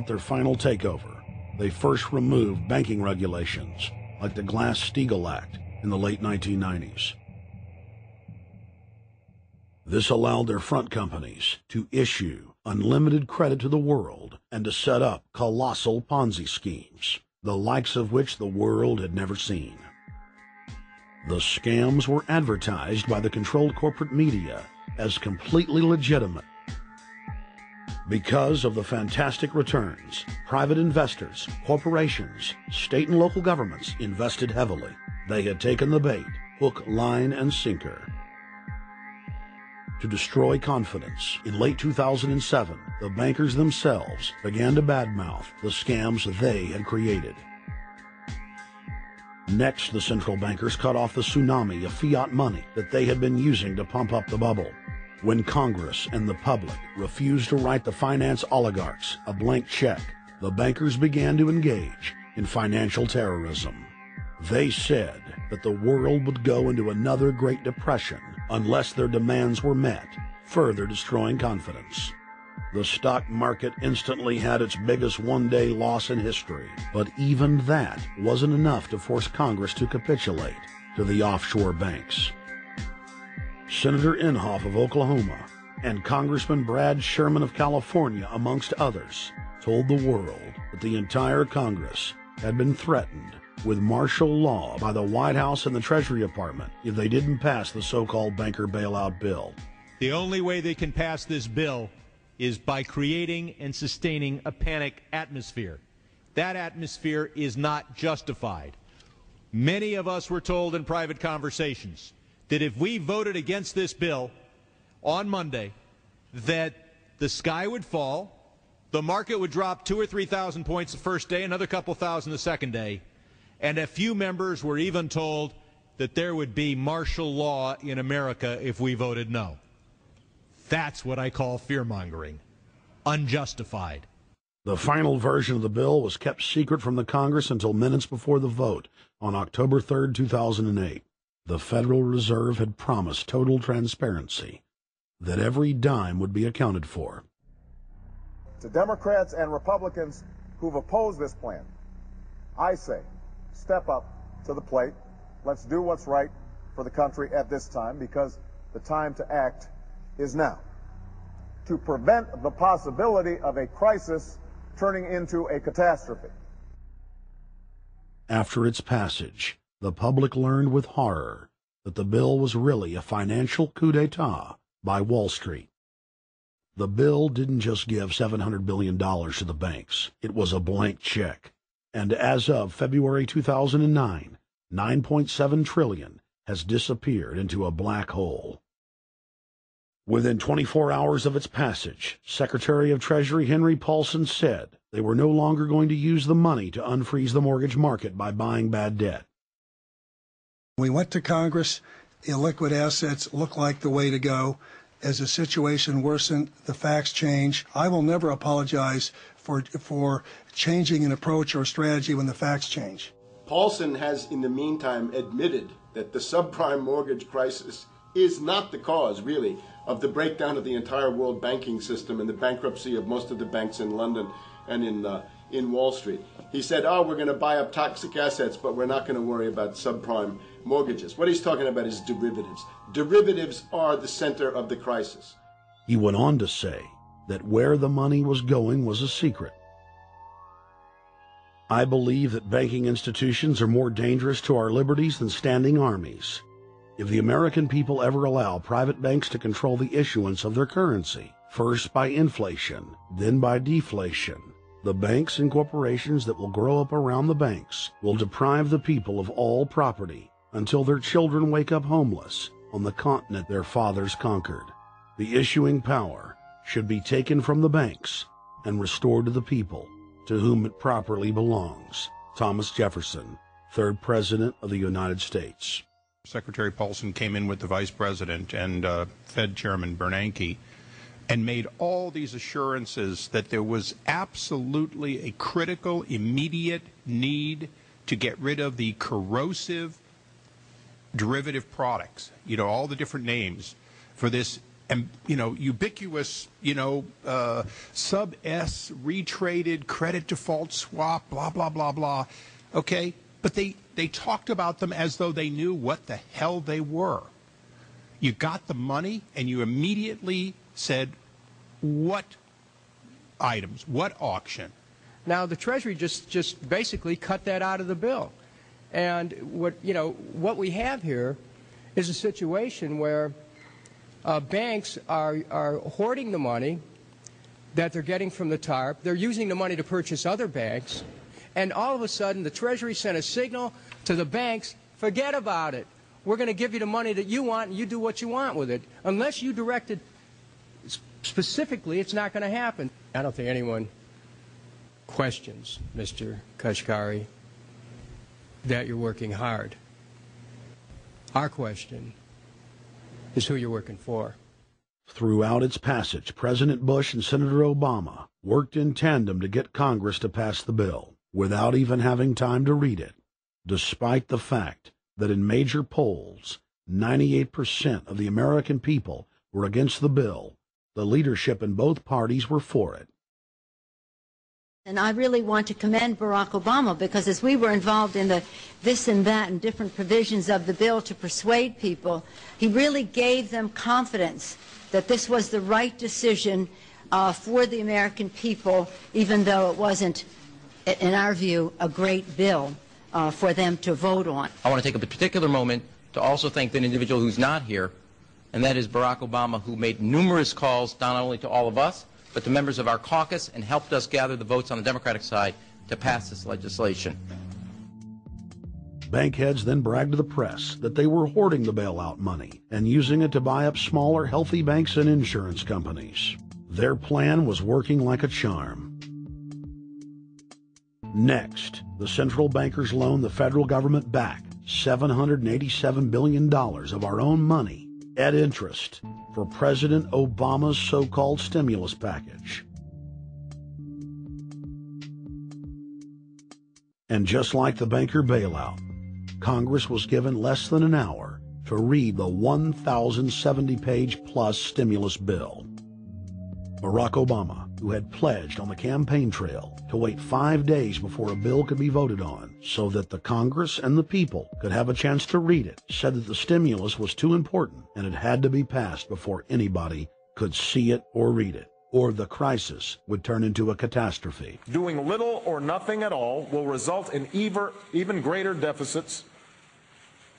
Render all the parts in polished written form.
their final takeover, they first removed banking regulations like the Glass-Steagall Act in the late 1990s. This allowed their front companies to issue unlimited credit to the world and to set up colossal Ponzi schemes, the likes of which the world had never seen. The scams were advertised by the controlled corporate media as completely legitimate. Because of the fantastic returns, private investors, corporations, state and local governments invested heavily. They had taken the bait, hook, line, and sinker. To destroy confidence, in late 2007, the bankers themselves began to badmouth the scams they had created. Next, the central bankers cut off the tsunami of fiat money that they had been using to pump up the bubble. When Congress and the public refused to write the finance oligarchs a blank check, the bankers began to engage in financial terrorism. They said that the world would go into another Great Depression unless their demands were met, further destroying confidence. The stock market instantly had its biggest one-day loss in history, but even that wasn't enough to force Congress to capitulate to the offshore banks. Senator Inhofe of Oklahoma and Congressman Brad Sherman of California, amongst others, told the world that the entire Congress had been threatened with martial law by the White House and the Treasury Department if they didn't pass the so-called banker bailout bill. The only way they can pass this bill is by creating and sustaining a panic atmosphere. That atmosphere is not justified. Many of us were told in private conversations that if we voted against this bill on Monday, that the sky would fall, the market would drop 2,000 or 3,000 points the first day, another couple thousand the second day, and a few members were even told that there would be martial law in America if we voted no. That's what I call fear-mongering. Unjustified. The final version of the bill was kept secret from the Congress until minutes before the vote on October 3, 2008. The Federal Reserve had promised total transparency, that every dime would be accounted for. To Democrats and Republicans who've opposed this plan, I say, step up to the plate. Let's do what's right for the country at this time, because the time to act is now, to prevent the possibility of a crisis turning into a catastrophe. After its passage, the public learned with horror that the bill was really a financial coup d'etat by Wall Street. The bill didn't just give $700 billion to the banks. It was a blank check. And as of February 2009, $9.7 trillion has disappeared into a black hole. Within 24 hours of its passage, Secretary of Treasury Henry Paulson said they were no longer going to use the money to unfreeze the mortgage market by buying bad debt. We went to Congress. Illiquid assets look like the way to go. As the situation worsened, the facts change. I will never apologize for changing an approach or strategy when the facts change. Paulson has, in the meantime, admitted that the subprime mortgage crisis is not the cause, really, of the breakdown of the entire world banking system and the bankruptcy of most of the banks in London and in Wall Street. He said, we're going to buy up toxic assets, but we're not going to worry about subprime mortgages. What he's talking about is derivatives. Derivatives are the center of the crisis. He went on to say that where the money was going was a secret. I believe that banking institutions are more dangerous to our liberties than standing armies. If the American people ever allow private banks to control the issuance of their currency, first by inflation, then by deflation, the banks and corporations that will grow up around the banks will deprive the people of all property until their children wake up homeless on the continent their fathers conquered. The issuing power should be taken from the banks and restored to the people, to whom it properly belongs. Thomas Jefferson, 3rd President of the United States. Secretary Paulson came in with the Vice President and Fed Chairman Bernanke and made all these assurances that there was absolutely a critical, immediate need to get rid of the corrosive derivative products, all the different names for this and ubiquitous, sub S retraded credit default swap, blah, blah, blah, blah. Okay? But they talked about them as though they knew what the hell they were. You got the money and you immediately said, what items, what auction? Now, the Treasury just basically cut that out of the bill. And what we have here is a situation where banks are hoarding the money that they're getting from the TARP. They're using the money to purchase other banks. And all of a sudden, the Treasury sent a signal to the banks, forget about it. We're going to give you the money that you want, and you do what you want with it. Unless you direct it specifically, it's not going to happen. I don't think anyone questions, Mr. Kashkari, that you're working hard. Our question is who you're working for. Throughout its passage, President Bush and Senator Obama worked in tandem to get Congress to pass the bill without even having time to read it, despite the fact that in major polls, 98% of the American people were against the bill. The leadership in both parties were for it. And I really want to commend Barack Obama, because as we were involved in the this and that and different provisions of the bill to persuade people, he really gave them confidence that this was the right decision for the American people, even though it wasn't, in our view, a great bill for them to vote on. I want to take a particular moment to also thank an individual who's not here, and that is Barack Obama, who made numerous calls not only to all of us, but to members of our caucus, and helped us gather the votes on the Democratic side to pass this legislation. Bankheads then bragged to the press that they were hoarding the bailout money and using it to buy up smaller, healthy banks and insurance companies. Their plan was working like a charm. Next, the central bankers loaned the federal government back $787 billion of our own money at interest for President Obama's so-called stimulus package. And just like the banker bailout, Congress was given less than an hour to read the 1,070-page-plus stimulus bill. Barack Obama, who had pledged on the campaign trail to wait 5 days before a bill could be voted on so that the Congress and the people could have a chance to read it, said that the stimulus was too important and it had to be passed before anybody could see it or read it, or the crisis would turn into a catastrophe. Doing little or nothing at all will result in even greater deficits,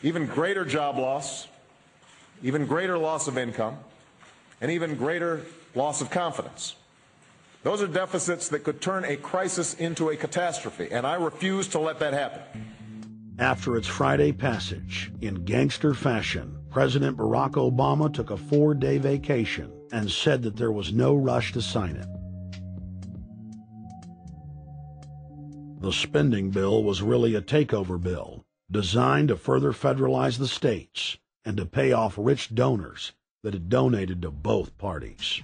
even greater job loss, even greater loss of income, and even greater loss of confidence. Those are deficits that could turn a crisis into a catastrophe, and I refuse to let that happen. After its Friday passage, in gangster fashion, President Barack Obama took a 4-day vacation and said that there was no rush to sign it. The spending bill was really a takeover bill, designed to further federalize the states and to pay off rich donors that had donated to both parties.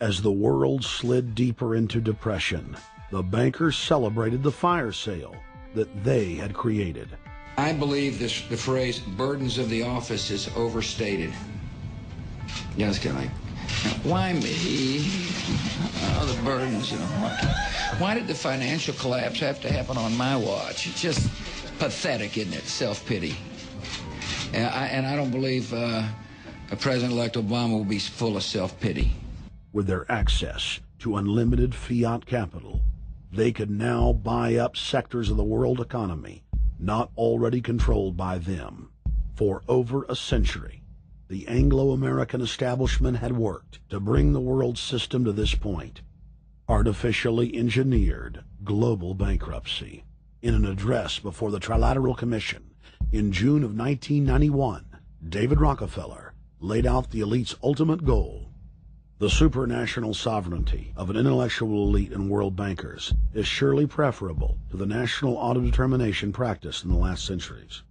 As the world slid deeper into depression, the bankers celebrated the fire sale that they had created. I believe the phrase burdens of the office is overstated. Yeah, it's kind of like, why me? Oh, the burdens, you know. Why did the financial collapse have to happen on my watch? It's just pathetic, isn't it? Self-pity. And I don't believe President-elect Obama will be full of self-pity. With their access to unlimited fiat capital, they could now buy up sectors of the world economy not already controlled by them. For over a century, the Anglo-American establishment had worked to bring the world system to this point. Artificially engineered global bankruptcy. In an address before the Trilateral Commission in June of 1991, David Rockefeller laid out the elite's ultimate goal. The supranational sovereignty of an intellectual elite and world bankers is surely preferable to the national autodetermination practiced in the last centuries.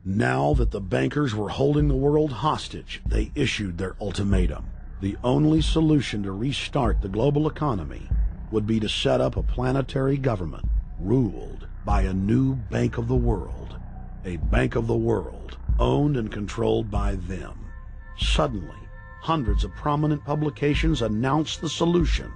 Now that the bankers were holding the world hostage, they issued their ultimatum. The only solution to restart the global economy would be to set up a planetary government ruled by a new Bank of the World, a Bank of the World owned and controlled by them. Suddenly, hundreds of prominent publications announced the solution.